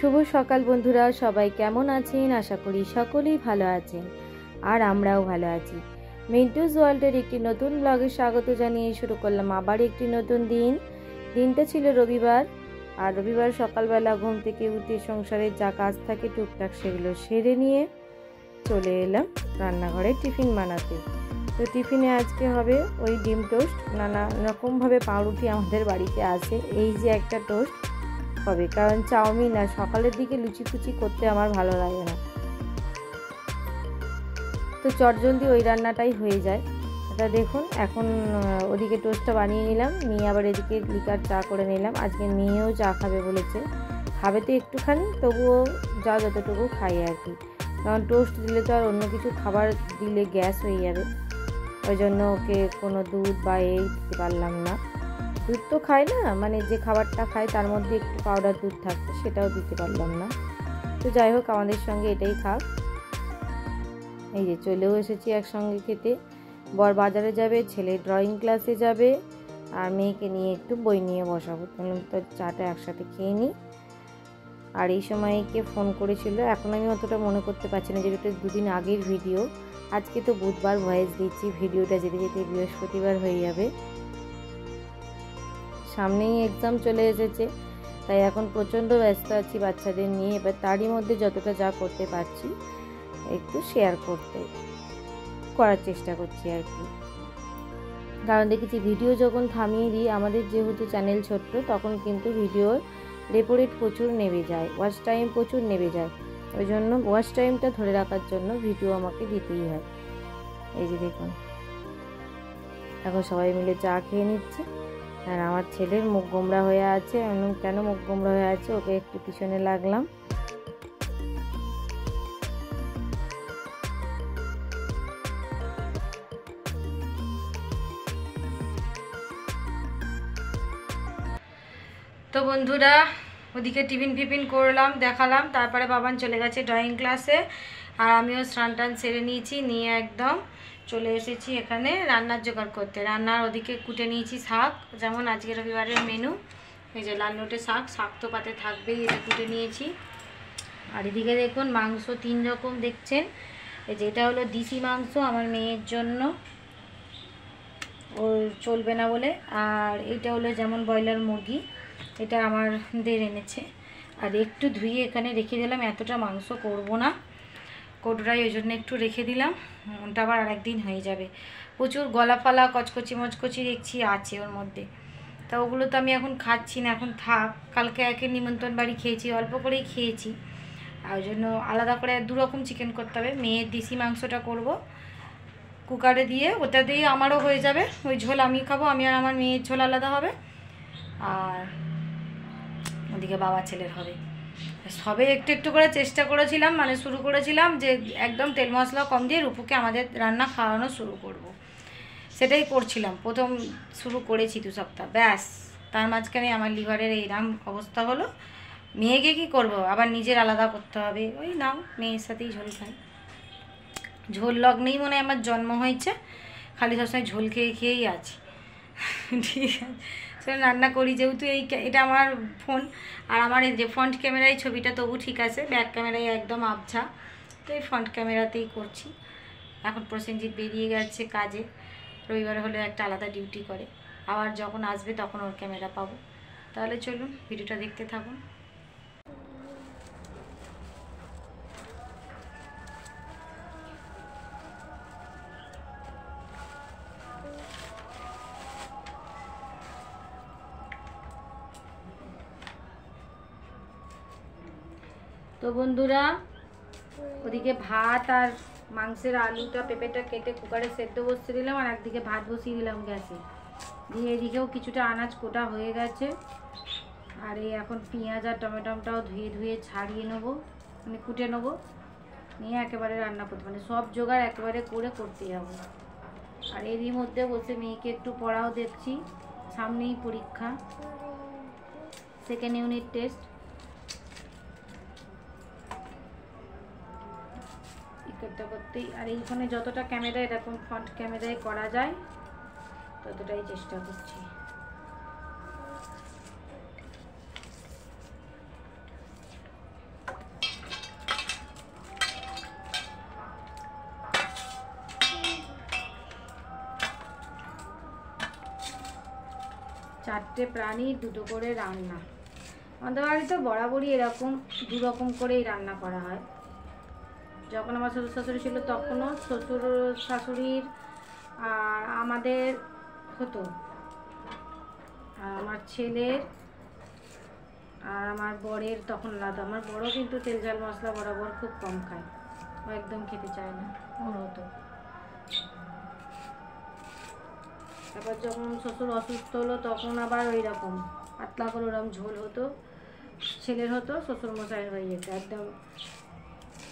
শুভ সকাল বন্ধুরা, সবাই কেমন আছেন? আশা করি সকলেই ভালো আছেন আর আমরাও ভালো আছি। মিন্টুস ওয়ার্ল্ডের একটি নতুন ব্লগে স্বাগত জানিয়ে শুরু করলাম আবার একটি নতুন দিন। দিনটা ছিল রবিবার, আর রবিবার সকালবেলা ঘুম থেকে উঠে সংসারের যা কাজ থাকে টুকটাক সেগুলো সেরে নিয়ে চলে এলাম রান্নাঘরে টিফিন বানাতে। তো টিফিনে আজকে হবে ওই ডিম টোস্ট। নানা রকমভাবে পাউরুটি আমাদের বাড়িতে আছে। এই যে একটা টোস্ট হবে, কারণ চাউমিন আর সকালের দিকে লুচি ফুচি করতে আমার ভালো লাগে না, তো চটজলদি ওই রান্নাটাই হয়ে যায়। এটা দেখুন, এখন ওদিকে টোস্টটা বানিয়ে নিলাম, নিয়ে আবার এদিকে লিকার চা করে নিলাম। আজকে মেয়েও চা খাবে বলেছে, খাবে তো একটুখানি, তবুও যা যতটুকু খাই আর কি, কারণ টোস্ট দিলে তো আর অন্য কিছু খাবার দিলে গ্যাস হয়ে যাবে। ওই জন্য ওকে কোনো দুধ বা এই দিতে পারলাম না। দুধ তো খায় না, মানে যে খাবারটা খায় তার মধ্যে একটু পাউডার দুধ থাকতো, সেটাও দিতে পারলাম না। তো যাই হোক, আমাদের সঙ্গে এটাই খাক। এই যে চলেও এসেছি একসঙ্গে খেতে। বর বাজারে যাবে, ছেলে ড্রয়িং ক্লাসে যাবে, আর মেয়েকে নিয়ে একটু বই নিয়ে বসাবো। তো চাটা একসাথে খেয়ে নিই। আর এই সময় কে ফোন করেছিল এখন আমি অতটা মনে করতে পারছি না, যেটা দুদিন আগের ভিডিও। আজকে তো বুধবার ভয়েস দিচ্ছি, ভিডিওটা যেতে যেতে বৃহস্পতিবার হয়ে যাবে। সামনেই এক্সাম চলে এসেছে, তাই এখন প্রচণ্ড ব্যস্ত আছি বাচ্চাদের নিয়ে। এবার তারই মধ্যে যতটা যা করতে পারছি একটু শেয়ার করার চেষ্টা করছি আর কি। কারণ দেখেছি ভিডিও যখন থামিয়ে দিই, আমাদের যেহেতু চ্যানেল ছোট্ট, তখন কিন্তু ভিডিওর রেট প্রচুর নেমে যায়, ওয়াচ টাইম প্রচুর নেমে যায়। ওই জন্য ওয়াচ টাইমটা ধরে রাখার জন্য ভিডিও আমাকে দিতেই হয়। এই যে দেখুন, এখন সবাই মিলে চা খেয়ে নিচ্ছে, আর আমার ছেলের মুখ গোমড়া হয়ে আছে। কেন মুখ গোমড়া হয়ে আছে, ওকে একটু পিছনে লাগলাম। তো বন্ধুরা, ওদিকে টিফিন ফিফিন করলাম, দেখালাম, তারপরে বাবান চলে গেছে ড্রয়িং ক্লাসে, আর আমিও স্নান টান সেরে নিয়েছি, নিয়ে একদম চলে এসেছি এখানে রান্নার জোগাড় করতে। রান্নার ওদিকে কুটে নিয়েছি শাক, যেমন আজকে রবিবারের মেনু। এই যে লাল নোটে শাক তো পাতে থাকবেই, এটা কুটে নিয়েছি। আর এদিকে দেখুন মাংস 3 রকম দেখছেন। এই যে এটা হলো দেশি মাংস আমার মেয়ের জন্য, ওর চলবে না বলে। আর এটা হলো যেমন ব্রয়লার মুরগি, এটা আমাদের এনেছে। আর একটু ধুয়ে এখানে রেখে দিলাম, এতটা মাংস করব না কটুরাই, ওই জন্য একটু রেখে দিলাম, ওটা আবার আরেকদিন হয়ে যাবে। প্রচুর গলাফালা কচকচি মচকচি দেখছি আছে ওর মধ্যে, তা ওগুলো তো আমি এখন খাচ্ছি না, এখন থাক। কালকে একে নিমন্ত্রণ বাড়ি খেয়েছি, অল্প করেই খেয়েছি, আর ওই জন্য আলাদা করে 2 রকম চিকেন করতে হবে। মেয়ের দেশি মাংসটা করব কুকারে দিয়ে, ওটা দিয়ে আমারও হয়ে যাবে, ওই ঝোল আমি খাবো, আমি আর আমার মেয়ের ঝোল আলাদা হবে। আর ওদিকে বাবা ছেলের হবে। সবে একটু একটু করে চেষ্টা করেছিলাম, মানে শুরু করেছিলাম যে একদম তেল মশলা কম দিয়ে রূপুকে আমাদের রান্না খাওয়ানো শুরু করব। সেটাই করছিলাম, প্রথম শুরু করেছি 2 সপ্তাহ, ব্যাস তার মাঝখানে আমার লিভারের এইরকম অবস্থা হলো। মেয়েকে কি করব, আবার নিজের আলাদা করতে হবে। ওই নাও, মেয়ের সাথেই ঝোল খাই। ঝোল লগ্নেই মনে হয় আমার জন্ম হয়েছে, খালি সবসময় ঝোল খেয়ে খেয়েই আছে। ঠিক আছে, সেটা রান্না করি যেহেতু। এটা আমার ফোন, আর আমার এই যে ফ্রন্ট ক্যামেরায় ছবিটা তবু ঠিক আছে, ব্যাক ক্যামেরায় একদম আবছা, তো এই ফ্রন্ট ক্যামেরাতেই করছি। এখন প্রসেনজিৎ বেরিয়ে গেছে কাজে, রবিবার হলে একটা আলাদা ডিউটি করে, আবার যখন আসবে তখন ওর ক্যামেরা পাবো। তাহলে চলুন ভিডিওটা দেখতে থাকুন। তো বন্ধুরা, ওদিকে ভাত আর মাংসের আলুটা পেঁপেটা কেটে কুকারে সেদ্ধ বসিয়ে দিলাম, আর একদিকে ভাত বসিয়ে দিলাম গ্যাসে দিয়ে। এদিকেও কিছুটা আনাজ কোটা হয়ে গেছে, আর এই এখন পেঁয়াজ আর টমেটোটাও ধুয়ে ধুয়ে ছাড়িয়ে নেবো, মানে কুটে নেবো, নিয়ে একেবারে রান্না করতে, মানে সব জোগাড় একেবারে করতে যাবো। আর এরই মধ্যে বসে মেয়েকে একটু পড়াও দেখছি, সামনেই পরীক্ষা, 2nd ইউনিট টেস্ট। করতে করতেই, আর এই ফোনে যতটা ক্যামেরা এরকম ফ্রন্ট ক্যামেরায় করা যায় ততটাই চেষ্টা করছি। 4টে প্রাণী 2টো করে রান্না। আমাদের বাড়িতে বরাবরই এরকম 2 রকম করেই রান্না করা হয়। যখন আমার শ্বশুর শাশুড়ি ছিল তখনও শ্বশুর শাশুড়ির আর আমাদের হতো, আর আমার ছেলের আর আমার বরের তখন আলাদা। আমার বড় কিন্তু তেল ঝাল মশলা বরাবর খুব কম খায়, ও একদম খেতে চায় না, ওর হতো। তারপর যখন শ্বশুর অসুস্থ হলো তখন আবার ওই রকম পাতলা করে ওরকম ঝোল হতো, ছেলের হতো, শ্বশুর মশাইয়ের হয়ে যেত একদম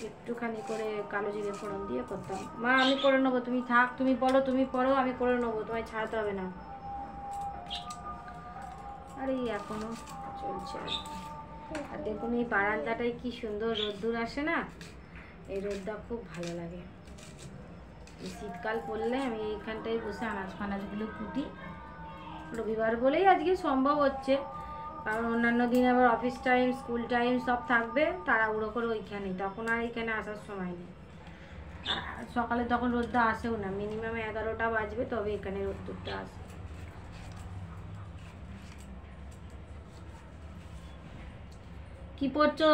একটুখানি করে কালো জিরে ফোড়ন দিয়ে করতাম। মা আমি করে নেবো, তুমি থাক, তুমি পড়ো, আমি করে নেবো, তোমায় ছাড়তে হবে না। আর এই এখনো চলছে। আর দেখুন এই বারান্দাটায় কি সুন্দর রোদ্দুর আসে না, এই রোদটা খুব ভালো লাগে। এই শীতকাল পড়লে আমি এইখানটায় বসে আনাজ ফানাজগুলো কুটি। রবিবার বলেই আজকে সম্ভব হচ্ছে, কারণ অন্যান্য দিন আবার অফিস টাইম, স্কুল টাইম সব থাকবে, তাড়াহুড়ো করে ওইখানে, তখন আর এখানে আসার সময় নেই। সকালে তখন রোদটা আসেও না, মিনিমাম 11টা বাজবে তবে এখানে রোদ্দুরটা আসে। কি পড়ছো?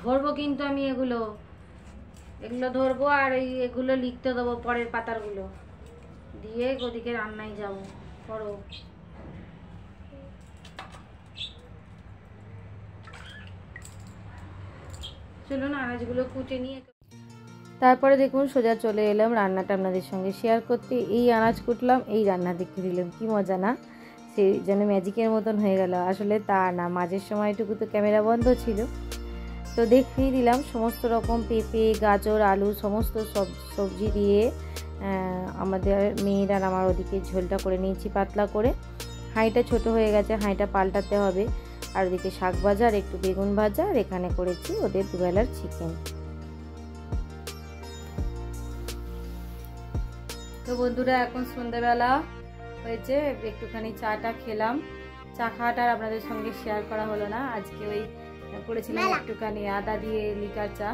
ধরবো কিন্তু আমি এগুলো ধরবো, আর এগুলো লিখতে দেবো পরের পাতারগুলো দিয়ে ওদিকে রান্নায় যাবো। পড়ো। চলো না আনাজগুলো কুটে নিয়ে। তারপরে দেখুন সোজা চলে এলাম রান্নাটা আপনাদের সঙ্গে শেয়ার করতে। এই আনাজ কুটলাম, এই রান্না দেখে দিলাম, কি মজা না? সেই যেন ম্যাজিকের মতন হয়ে গেল। আসলে তা না, মাঝের সময়টুকু তো ক্যামেরা বন্ধ ছিল, তো দেখিয়ে দিলাম সমস্ত রকম পেঁপে, গাজর, আলু সমস্ত সবজি দিয়ে আমাদের মেয়ের আর আমার ওদিকে ঝোলটা করে নিয়েছি পাতলা করে। হাঁড়িটা ছোট হয়ে গেছে, হাঁড়িটা পাল্টাতে হবে। আর ওদিকে শাক ভাজা আর একটু বেগুন ভাজা, আর এখানে করেছি ওদের দুবেলার চিকেন। তো বন্ধুরা এখন সন্ধ্যাবেলা হয়েছে, একটুখানি চাটা খেলাম। চা খাওয়াটা আর আপনাদের সঙ্গে শেয়ার করা হলো না। আজকে ওই করেছিলাম একটুখানি আদা দিয়ে লিকার চা,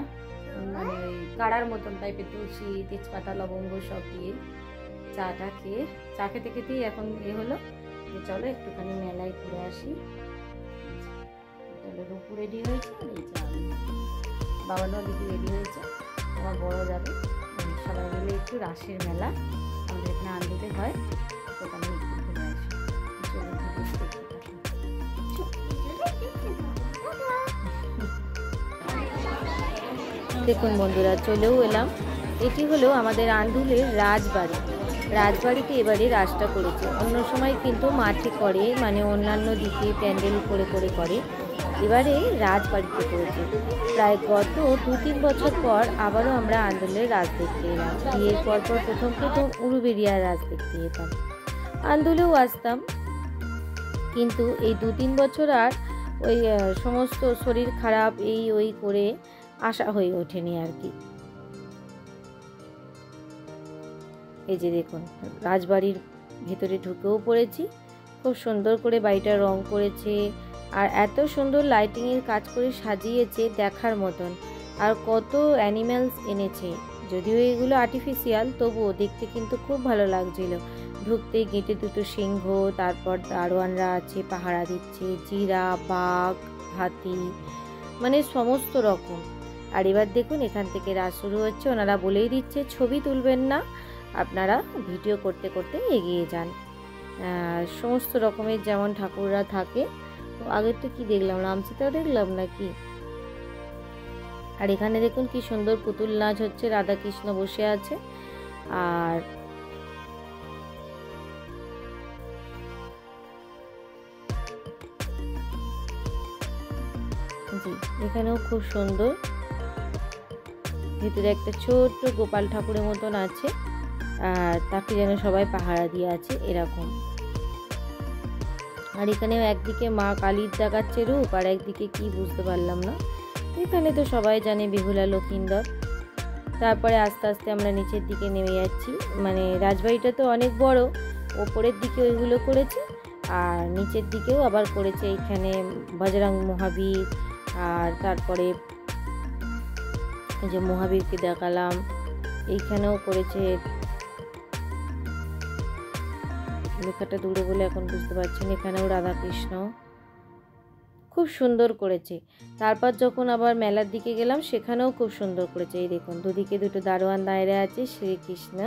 মানে ওই কাড়ার মতন টাইপের, তুলসী, তেজপাতা, লবঙ্গ সব দিয়ে চাটা খেয়ে, চা খেতে খেতেই এখন হলো যে চলো একটুখানি মেলায় ঘুরে আসি। চলো রূপু রেডি হয়েছে, এই চা বাবানও দিকে রেডি হয়েছে, আমার বড় যাবে। সবাই মিলে একটু রাসের মেলা আমাদের এখানে আনন্দে হয়, ওখানে একটু ঘুরে আসি। চলো দেখুন বন্ধুরা চলেও এলাম। এটি হলো আমাদের আন্দুলের রাজবাড়ি। রাজবাড়িতে এবারে রাসটা করেছে, অন্য সময় কিন্তু মাঠে করে, মানে অন্যান্য দিকে প্যান্ডেল করে করে, এবারে রাজবাড়িতে করেছে। প্রায় গত 2-3 বছর পর আবারও আমরা আন্দুলের রাস দেখতে এলাম। বিয়ের পরপর প্রথম উলুবেড়িয়ার রাস দেখতে যেতাম, আন্দুলেও আসতাম, কিন্তু এই 2-3 বছর আর ওই সমস্ত শরীর খারাপ এই ওই করে আসা হয়ে ওঠেনি আর কি। এই যে দেখুন রাজবাড়ির ভেতরে ঢুকেও পড়েছি, খুব সুন্দর করে বাড়িটা রং করেছে, আর এত সুন্দর লাইটিংয়ের কাজ করে সাজিয়েছে দেখার মতন। আর কত অ্যানিম্যালস এনেছে, যদিও এগুলো আর্টিফিশিয়াল, তবুও দেখতে কিন্তু খুব ভালো লাগছিল। ঢুকতেই গেটে 2টো সিংহ, তারপর দারোয়ানরা আছে পাহারা দিচ্ছে, জিরাফ, বাঘ, হাতি, মানে সমস্ত রকম। আর এবার দেখুন এখান থেকে রাস শুরু হচ্ছে, ওনারা বলেই দিচ্ছে ছবি তুলবেন না, আপনারা ভিডিও করতে করতে এগিয়ে যান। সমস্ত রকমের যেমন ঠাকুররা থাকে, আগের তো কি দেখলাম, রামসীতা দেখলাম নাকি। আর এখানে দেখুন কি সুন্দর পুতুল নাচ হচ্ছে, রাধা কৃষ্ণ বসে আছে। আর জি এখানেও খুব সুন্দর, ভিতরে একটা ছোট্ট গোপাল ঠাকুরের মতন আছে, আর তাকে যেন সবাই পাহারা দিয়ে আছে এরকম। আর এখানেও একদিকে মা কালীর দেখাচ্ছে রূপ, আর একদিকে কি বুঝতে পারলাম না। এখানে তো সবাই জানে বেহুলা লক্ষিন্দর। তারপরে আস্তে আস্তে আমরা নিচের দিকে নেমে যাচ্ছি, মানে রাজবাড়িটা তো অনেক বড়, ওপরের দিকে ওইগুলো করেছে, আর নিচের দিকেও আবার করেছে। এখানে বজরং মহাবীর, আর তারপরে যে মহাবীরকে দেখালাম, এইখানেও করেছে লেখাটা দূরে বলে এখন বুঝতে পারছেন। এখানেও রাধাকৃষ্ণ খুব সুন্দর করেছে। তারপর যখন আবার মেলার দিকে গেলাম সেখানেও খুব সুন্দর করেছে। এই দেখুন দুদিকে দুটো দারোয়ান দাঁড়িয়ে আছে, শ্রীকৃষ্ণ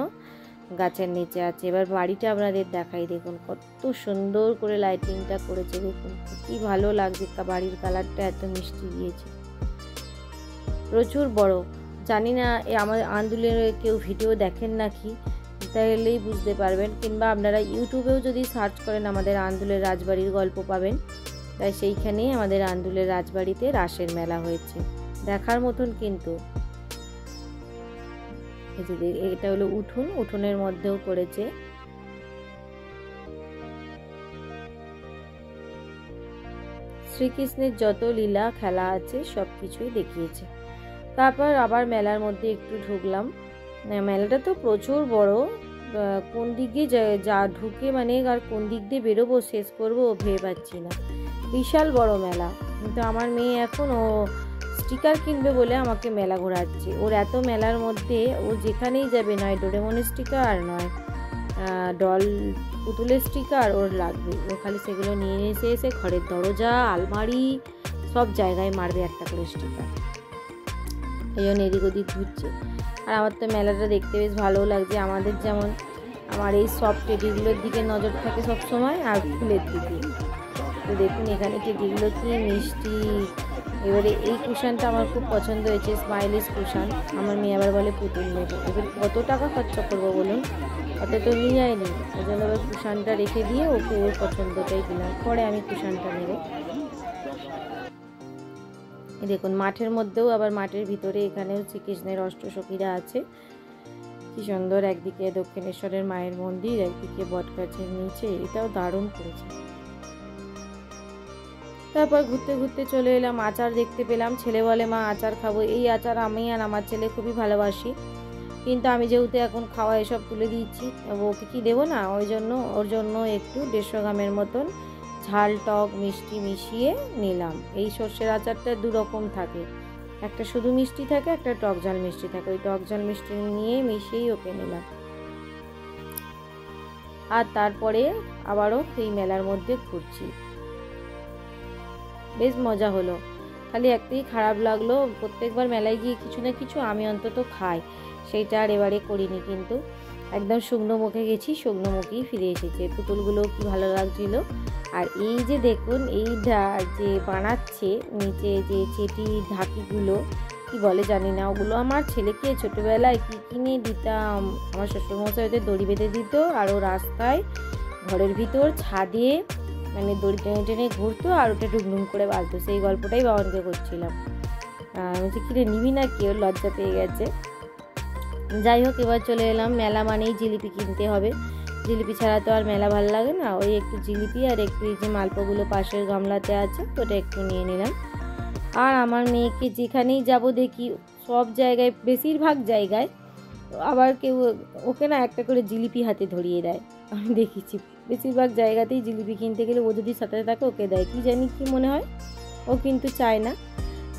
গাছের নিচে আছে। এবার বাড়িটা আপনাদের দেখাই, দেখুন কত সুন্দর করে লাইটিংটা করেছে, দেখুন কি ভালো লাগছে। বাড়ির কালারটা এত মিষ্টি দিয়েছে, প্রচুর বড়। জানি না আমার আন্দুলের কেউ ভিডিও দেখেন নাকি, তাহলেই বুঝতে পারবেন, কিংবা আপনারা ইউটিউবেও যদি সার্চ করেন আমাদের আন্দুলের রাজবাড়ির গল্প পাবেন। তাই সেইখানেই আমাদের আন্দুলের রাজবাড়িতে রাসের মেলা হয়েছে, দেখার মতন। কিন্তু এটা হলো উঠোন, উঠোনের মধ্যেও করেছে। শ্রীকৃষ্ণের যত লীলা খেলা আছে সব কিছুই দেখিয়েছে। তারপর আবার মেলার মধ্যে একটু ঢুকলাম। মেলাটা তো প্রচুর বড়, কোন দিক দিয়ে যা ঢুকে মানে আর কোন দিক দিয়ে বেরোবো শেষ করবো ভেবে পাচ্ছি না, বিশাল বড় মেলা। কিন্তু আমার মেয়ে এখন ও স্টিকার কিনবে বলে আমাকে মেলা ঘোরাচ্ছে। ওর এত মেলার মধ্যে ও যেখানেই যাবে, নয় ডোরেমনের স্টিকার নয় ডল পুতুলের স্টিকার ওর লাগবে। ও খালি সেগুলো নিয়ে এসে এসে ঘরের দরজা, আলমারি সব জায়গায় মারবে একটা করে স্টিকার। এই জন্য এদিক ওদিক ঘুরছে। আর আমার তো মেলাটা দেখতে বেশ ভালোও লাগছে। আমাদের যেমন আমার এই সব টেডিগুলোর দিকে নজর থাকে সব সময়, আর ফুলের দিকে। তো দেখুন এখানে টেডিগুলো কি মিষ্টি। এবারে এই কুশানটা আমার খুব পছন্দ হয়েছে, স্মাইলিশ কুশান। আমার মেয়ে আবার বলে পুতুল নেবো। এবার কত টাকা খরচা করবো বলুন, অত তো নিয়ে যায়নি। ওই জন্য এবার কুশানটা রেখে দিয়ে ওকে ওর পছন্দটাই দিলাম, পরে আমি কুশানটা নেব। দেখুন মাঠের মধ্যেও আবার মাঠের ভিতরে এখানেও শ্রীকৃষ্ণের অষ্টসখীরা আছে, কি সুন্দর। একদিকে দক্ষিণেশ্বরের মায়ের মন্দির, একদিকে বটগাছের নিচে, এটাও দারুণ করেছে। তারপর ঘুরতে ঘুরতে চলে এলাম, আচার দেখতে পেলাম। ছেলে বলে মা আচার খাবো। এই আচার আমি আর আমার ছেলে খুবই ভালোবাসি, কিন্তু আমি যেহেতু এখন খাওয়া এসব তুলে দিচ্ছি, ওকে কি দেবো না, ওর জন্য একটু 150 গ্রামের মতন ঝাল টক মিষ্টি মিশিয়ে নিলাম। এই সর্ষের আচারটা দু রকম থাকে, একটা শুধু মিষ্টি থাকে, একটা টক ঝাল মিষ্টি থাকে। ওই টক ঝাল মিষ্টি নিয়ে মিশিয়েই ওকে নিলাম। আর তারপরে আবারও এই মেলার মধ্যে ঘুরছি, বেশ মজা হলো। খালি একটাই খারাপ লাগলো, প্রত্যেকবার মেলায় গিয়ে কিছু না কিছু আমি অন্তত খাই, সেইটা আর এবারে করিনি। কিন্তু একদম শুকনো মুখে গেছি, শুকনো মুখেই ফিরে এসেছে। পুতুলগুলো কি ভালো লাগছিল। আর এই যে দেখুন এইটা যে বানাচ্ছে নিচে যে চেটি ঢাকিগুলো কি বলে জানি না, ওগুলো আমার ছেলেকে ছোটোবেলায় কি কিনে দিতাম। আমার শ্বশুরমশাই ওদের দড়ি বেঁধে দিত, আর ও রাস্তায় ঘরের ভিতর ছাদে মানে দড়ি টেনে টেনে ঘুরতো, আর ওটা ডুমডুম করে বাজতো। সেই গল্পটাই বাবানকে করছিলাম। বলছি কিরে নিবি না কি, ওর লজ্জা পেয়ে গেছে। যাই হোক এবার চলে এলাম, মেলা মানেই জিলিপি কিনতে হবে, জিলিপি ছাড়া তো আর মেলা ভালো লাগে না। ওই একটু জিলিপি আর একটু এই যে মালপোগুলো পাশের গামলাতে আছে ওটা একটু নিয়ে নিলাম। আর আমার মেয়েকে যেখানেই যাব দেখি সব জায়গায়, বেশিরভাগ জায়গায় আবার কেউ ওকে না একটা করে জিলিপি হাতে ধরিয়ে দেয়। আমি দেখেছি বেশিরভাগ জায়গাতেই জিলিপি কিনতে গেলে ও যদি সাথে থাকে ওকে দেয়, কি জানি কি মনে হয়, ও কিন্তু চায় না।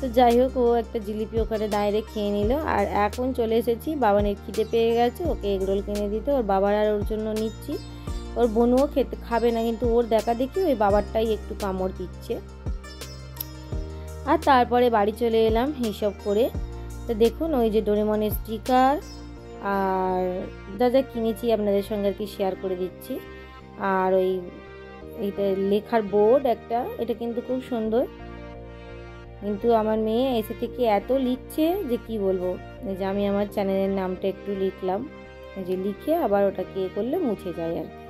তো যাই হোক ও একটা জিলিপি ওখানে ডাইরেক্ট খেয়ে নিল। আর এখন চলে এসেছি, বাবানের খিদে পেয়ে গেছে, ওকে এগরোল কিনে দিতে। ওর বাবার আর ওর জন্য নিচ্ছি। ওর বোনও খাবে না, কিন্তু ওর দেখা দেখি ওই বাবারটাই একটু কামড় দিচ্ছে। আর তারপরে বাড়ি চলে এলাম এইসব করে। তো দেখুন ওই যে ডোরেমনের স্টিকার আর যা যা কিনেছি আপনাদের সঙ্গে আর কি শেয়ার করে দিচ্ছি। আর এইটা লেখার বোর্ড একটা, এটা কিন্তু খুব সুন্দর। কিন্তু আমার মেয়ে এসে থেকে এত লিখছে যে কি বলবো। এই যে আমি আমার চ্যানেলের নামটা একটু লিখলাম, এই যে লিখে আবার ওটাকে করলে মুছে যায় আর কি,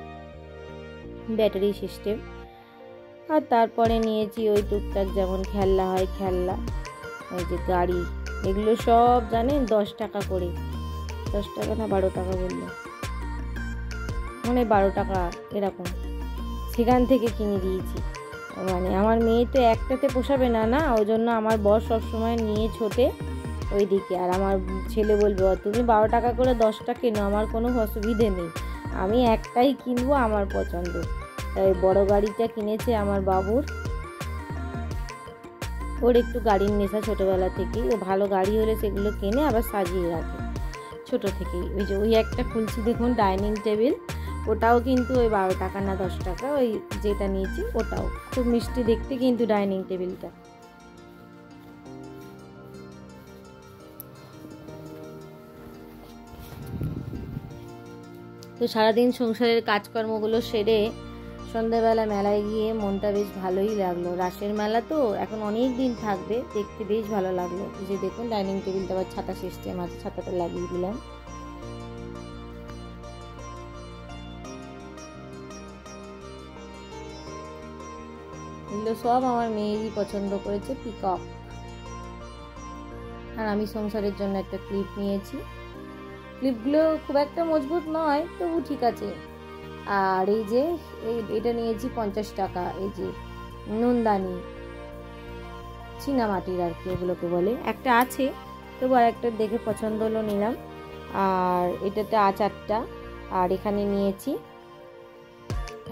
ব্যাটারি সিস্টেম। আর তারপরে নিয়েছি ওই টুকটাক যেমন খেলনা হয় খেলনা, ওই যে গাড়ি, এগুলো সব জানেন 10 টাকা করে, 10 টাকা না 12 টাকা বললো, মানে 12 টাকা এরকম, সেখান থেকে কিনে দিয়েছি। মানে আমার মেয়ে তো একটাতে পোষাবে না, না ওই জন্য আমার বর সবসময় নিয়ে ছোটে ওই দিকে। আর আমার ছেলে বলবে তুমি 12 টাকা করে 10টা কেনো, আমার কোনো অসুবিধে নেই, আমি একটাই কিনবো আমার পছন্দ। তাই বড় গাড়িটা কিনেছে আমার বাবুর। ওর একটু গাড়ির নেশা ছোটোবেলা থেকেই, ও ভালো গাড়ি হলে সেগুলো কেনে আবার সাজিয়ে রাখে ছোটো থেকেই। ওই যে ওই একটা খুলছি দেখুন ডাইনিং টেবিল, ওটাও কিন্তু ওই 12 টাকা না 10 টাকা, ওই যেটা নিয়েছি ওটাও খুব মিষ্টি দেখতে কিন্তু ডাইনিং টেবিলটা। তো সারাদিন সংসারের কাজকর্মগুলো সেরে সন্ধ্যাবেলা মেলায় গিয়ে মনটা বেশ ভালোই লাগলো। রাসের মেলা তো এখন অনেক দিন থাকবে, দেখতে বেশ ভালো লাগলো। এই যে দেখুন ডাইনিং টেবিলটা আবার ছাতা সিস্টেম আছে, ছাতাটা লাগিয়ে দিলাম। এগুলো সব আমার মেয়েরই পছন্দ করেছে, পিকক। আর আমি সংসারের জন্য একটা ক্লিপ নিয়েছি। ক্লিপগুলো খুব একটা মজবুত নয়, তবু ঠিক আছে। আর এই যে এটা নিয়েছি 50 টাকা। এই যে নুনদানি, চীনামাটির আর কি এগুলোকে বলে, একটা আছে, তবু আর একটা দেখে পছন্দ হলো নিলাম। আর এটাতে আচারটা, আর এখানে নিয়েছি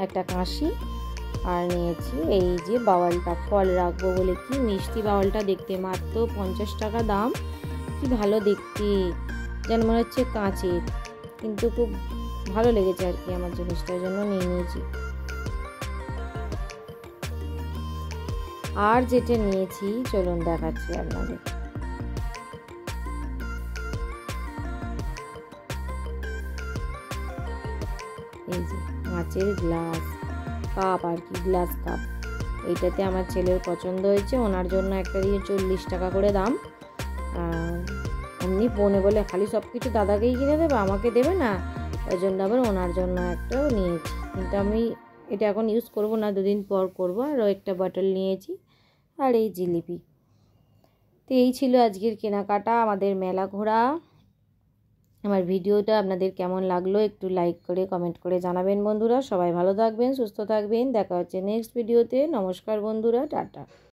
একটা কাঁশি, আর নিয়েছি এই যে বাওয়ালটা, ফল রাখবো বলে। কি মিষ্টি বাওয়ালটা দেখতে, মাত্র 50 টাকা দাম। কি ভালো দেখতে, যেন মনে হচ্ছে কাঁচের, কিন্তু খুব ভালো লেগেছে আর কি আমার জিনিসটার জন্য নিয়ে নিয়েছি। আর যেটা নিয়েছি চলুন দেখাচ্ছি আপনাদের। এই যে কাঁচের গ্লাস কাপ আর কি, গ্লাস কাপ। এইটাতে আমার ছেলের পছন্দ হয়েছে, ওনার জন্য একটা দিয়ে 40 টাকা করে দাম। এমনি বোনে বলে খালি সব কিছু দাদাকেই কিনে দেবে, আমাকে দেবে না, ওই জন্য আবার ওনার জন্য একটাও নিয়েছি। কিন্তু আমি এটা এখন ইউজ করব না, 2 দিন পর করব। আর একটা বটল নিয়েছি, আর এই জিলিপি। তো এই ছিল আজকের কেনাকাটা, আমাদের মেলা ঘোরা। আমার ভিডিওটা আপনাদের কেমন লাগলো একটু লাইক করে কমেন্ট করে জানাবেন বন্ধুরা। সবাই ভালো থাকবেন, সুস্থ থাকবেন, দেখা হচ্ছে নেক্সট ভিডিওতে। নমস্কার বন্ধুরা, টাটা।